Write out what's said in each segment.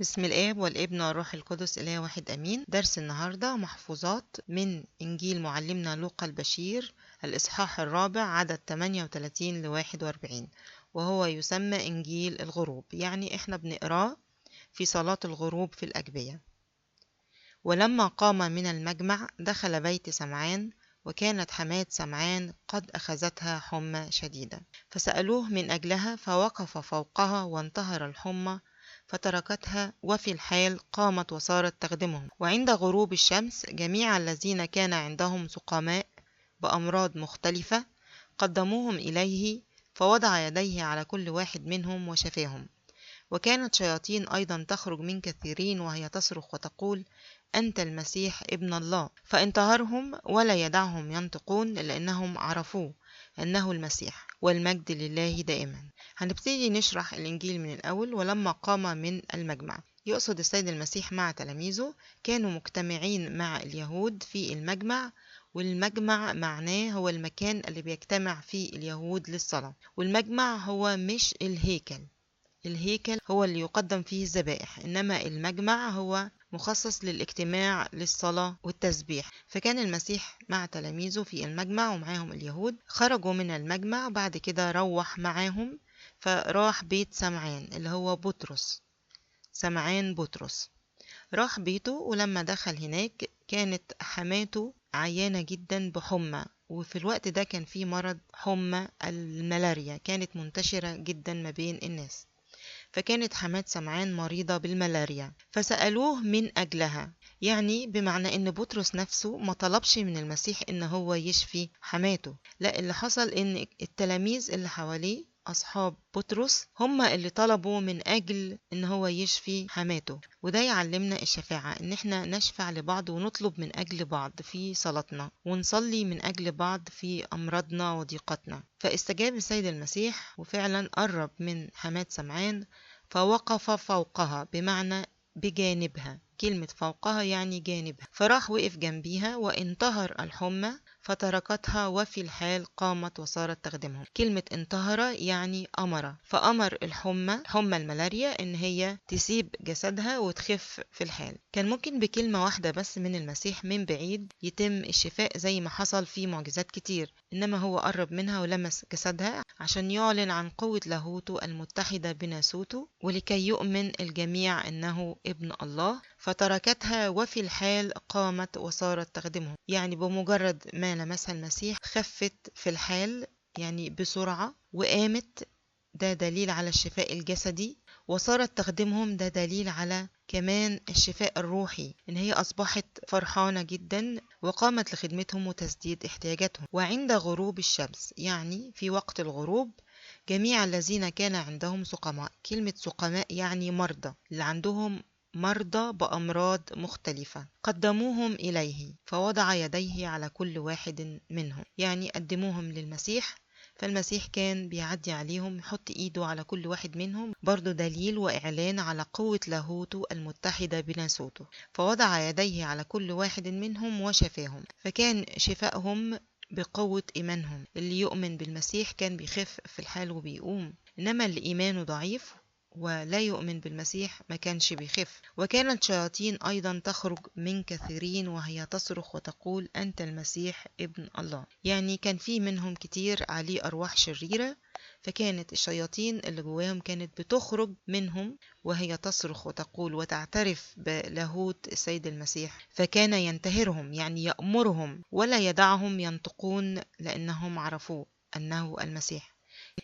بسم الآب والابن والروح القدس إله واحد أمين. درس النهاردة محفوظات من إنجيل معلمنا لوقا البشير الإصحاح الرابع عدد 38 ل 41، وهو يسمى إنجيل الغروب، يعني إحنا بنقراه في صلاة الغروب في الأجبية. ولما قام من المجمع دخل بيت سمعان، وكانت حماة سمعان قد أخذتها حمى شديدة، فسألوه من أجلها، فوقف فوقها وانتهر الحمى فتركتها، وفي الحال قامت وصارت تخدمهم. وعند غروب الشمس جميع الذين كان عندهم سقماء بأمراض مختلفة قدموهم إليه، فوضع يديه على كل واحد منهم وشفاهم. وكانت شياطين أيضا تخرج من كثيرين، وهي تصرخ وتقول: أنت المسيح ابن الله. فانتهرهم ولا يدعهم ينطقون، لأنهم عرفوه أنه المسيح، والمجد لله دائما. هنبتدي نشرح الإنجيل من الأول. ولما قام من المجمع، يقصد السيد المسيح مع تلاميذه كانوا مجتمعين مع اليهود في المجمع، والمجمع معناه هو المكان اللي بيجتمع فيه اليهود للصلاة. والمجمع هو مش الهيكل هو اللي يقدم فيه الذبائح، إنما المجمع هو مخصص للاجتماع للصلاة والتسبيح. فكان المسيح مع تلاميذه في المجمع ومعاهم اليهود. خرجوا من المجمع بعد كده روح معاهم، فراح بيت سمعان اللي هو بطرس، سمعان بطرس. راح بيته، ولما دخل هناك كانت حماته عيانة جدا بحمى، وفي الوقت ده كان في مرض حمى الملاريا كانت منتشرة جدا ما بين الناس. فكانت حماة سمعان مريضة بالملاريا، فسألوه من أجلها، يعني بمعنى إن بطرس نفسه ما طلبش من المسيح إن هو يشفي حماته، لا، اللي حصل إن التلاميذ اللي حواليه أصحاب بطرس هم اللي طلبوا من أجل إن هو يشفي حماته. وده يعلمنا الشفاعة، إن إحنا نشفع لبعض ونطلب من أجل بعض في صلاتنا، ونصلي من أجل بعض في أمراضنا وضيقتنا. فاستجاب السيد المسيح وفعلا قرب من حماة سمعان، فوقف فوقها بمعنى بجانبها، كلمة فوقها يعني جانبها، فراح وقف جنبيها وانتهر الحمى فتركتها، وفي الحال قامت وصارت تخدمهم. كلمة انتهر يعني أمر، فأمر حمى الملاريا إن هي تسيب جسدها وتخف في الحال. كان ممكن بكلمة واحدة بس من المسيح من بعيد يتم الشفاء زي ما حصل في معجزات كتير، إنما هو قرب منها ولمس جسدها عشان يعلن عن قوة لاهوته المتحدة بناسوته، ولكي يؤمن الجميع أنه ابن الله. فتركتها، وفي الحال قامت وصارت تخدمهم، يعني بمجرد ما لمسها المسيح خفت في الحال، يعني بسرعة، وقامت، ده دليل على الشفاء الجسدي. وصارت تخدمهم، ده دليل على كمان الشفاء الروحي، إن هي أصبحت فرحانة جدا وقامت لخدمتهم وتسديد احتياجاتهم. وعند غروب الشمس، يعني في وقت الغروب، جميع الذين كان عندهم سقماء، كلمة سقماء يعني مرضى، اللي عندهم مرضى بأمراض مختلفة قدموهم إليه، فوضع يديه على كل واحد منهم، يعني قدموهم للمسيح. فالمسيح كان بيعدي عليهم يحط ايده على كل واحد منهم، برضو دليل وإعلان على قوة لاهوته المتحدة بناسوته. فوضع يديه على كل واحد منهم وشفاهم، فكان شفائهم بقوة إيمانهم. اللي يؤمن بالمسيح كان بيخف في الحال وبيقوم، إنما اللي إيمانه ضعيف ولا يؤمن بالمسيح ما كانش بيخف. وكانت شياطين أيضا تخرج من كثيرين، وهي تصرخ وتقول: أنت المسيح ابن الله. يعني كان في منهم كتير عليه أرواح شريرة، فكانت الشياطين اللي جواهم كانت بتخرج منهم وهي تصرخ وتقول وتعترف بلاهوت السيد المسيح. فكان ينتهرهم، يعني يأمرهم ولا يدعهم ينطقون، لأنهم عرفوه أنه المسيح.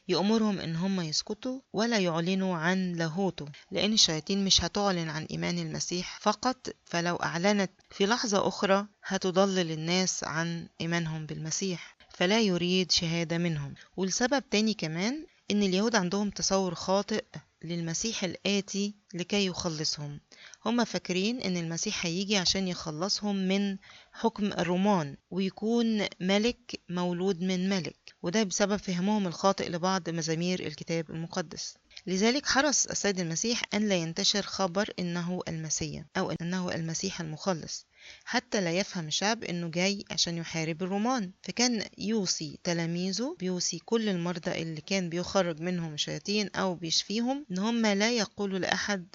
يأمرهم إن هم يسكتوا ولا يعلنوا عن لاهوته، لأن الشياطين مش هتعلن عن إيمان المسيح فقط، فلو أعلنت في لحظة أخرى هتضلل الناس عن إيمانهم بالمسيح، فلا يريد شهادة منهم. والسبب تاني كمان إن اليهود عندهم تصور خاطئ للمسيح الآتي لكي يخلصهم. هم فاكرين إن المسيح هيجي عشان يخلصهم من حكم الرومان، ويكون ملك مولود من ملك، وده بسبب فهمهم الخاطئ لبعض مزامير الكتاب المقدس. لذلك حرص السيد المسيح أن لا ينتشر خبر إنه المسيح أو إنه المسيح المخلص، حتى لا يفهم الشعب إنه جاي عشان يحارب الرومان. فكان يوصي تلاميذه، بيوصي كل المرضى اللي كان بيخرج منهم الشياطين أو بيشفيهم، إن هم لا يقولوا لأحد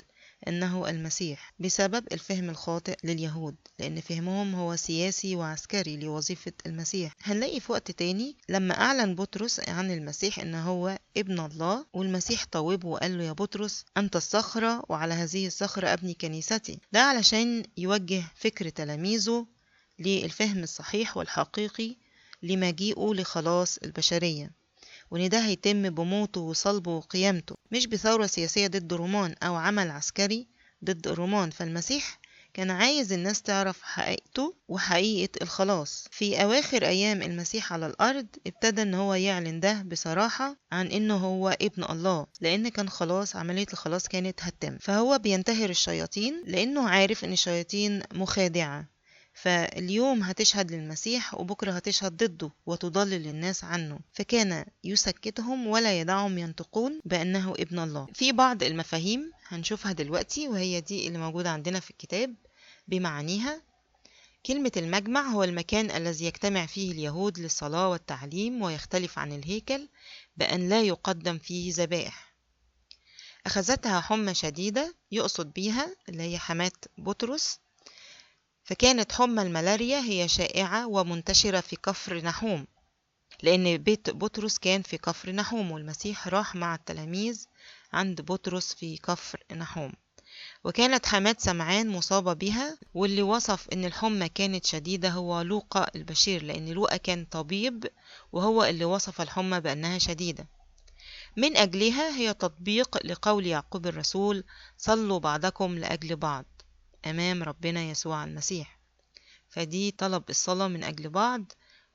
أنه المسيح بسبب الفهم الخاطئ لليهود، لأن فهمهم هو سياسي وعسكري لوظيفة المسيح. هنلاقي في وقت تاني لما أعلن بطرس عن المسيح أنه هو ابن الله، والمسيح طوبه وقال له: يا بطرس، أنت الصخرة وعلى هذه الصخرة أبني كنيستي. ده علشان يوجه فكر تلاميذه للفهم الصحيح والحقيقي لمجيئه لخلاص البشرية، وإن ده هيتم بموته وصلبه وقيامته، مش بثورة سياسية ضد الرومان أو عمل عسكري ضد الرومان. فالمسيح كان عايز الناس تعرف حقيقته وحقيقة الخلاص. في أواخر أيام المسيح على الأرض ابتدى إن هو يعلن ده بصراحة عن إنه هو ابن الله، لأن كان خلاص عملية الخلاص كانت هتتم. فهو بينتهر الشياطين لأنه عارف إن الشياطين مخادعة، فاليوم هتشهد للمسيح وبكرة هتشهد ضده وتضلل الناس عنه، فكان يسكتهم ولا يدعهم ينطقون بأنه ابن الله. في بعض المفاهيم هنشوفها دلوقتي، وهي دي اللي موجودة عندنا في الكتاب بمعانيها. كلمة المجمع هو المكان الذي يجتمع فيه اليهود للصلاة والتعليم، ويختلف عن الهيكل بأن لا يقدم فيه ذبائح. أخذتها حمى شديدة، يقصد بيها اللي هي حماة بطرس، فكانت حمى الملاريا هي شائعة ومنتشرة في كفر نحوم، لأن بيت بطرس كان في كفر نحوم، والمسيح راح مع التلاميذ عند بطرس في كفر نحوم. وكانت حماة سمعان مصابة بها، واللي وصف إن الحمى كانت شديدة هو لوقا البشير، لأن لوقا كان طبيب وهو اللي وصف الحمى بأنها شديدة. من أجلها هي تطبيق لقول يعقوب الرسول: صلوا بعضكم لأجل بعض أمام ربنا يسوع المسيح. فدي طلب الصلاة من أجل بعض،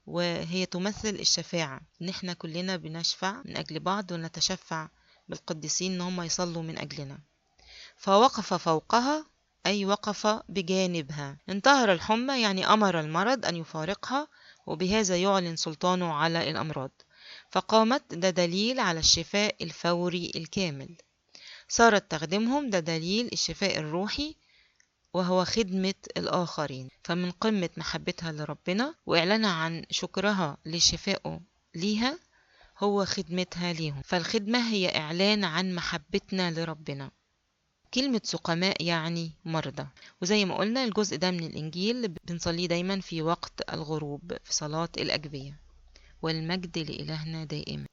وهي تمثل الشفاعة، إن احنا كلنا بنشفع من أجل بعض ونتشفع بالقديسين إن هم يصلوا من أجلنا. فوقف فوقها أي وقف بجانبها. انتهر الحمى يعني أمر المرض أن يفارقها، وبهذا يعلن سلطانه على الأمراض. فقامت، ده دليل على الشفاء الفوري الكامل. صارت تخدمهم، ده دليل الشفاء الروحي وهو خدمة الآخرين. فمن قمة محبتها لربنا وإعلانها عن شكرها لشفائه ليها هو خدمتها ليهم. فالخدمة هي إعلان عن محبتنا لربنا. كلمة سقماء يعني مرضى، وزي ما قلنا الجزء ده من الإنجيل بنصليه دايما في وقت الغروب في صلاة الأجبية. والمجد لإلهنا دائما.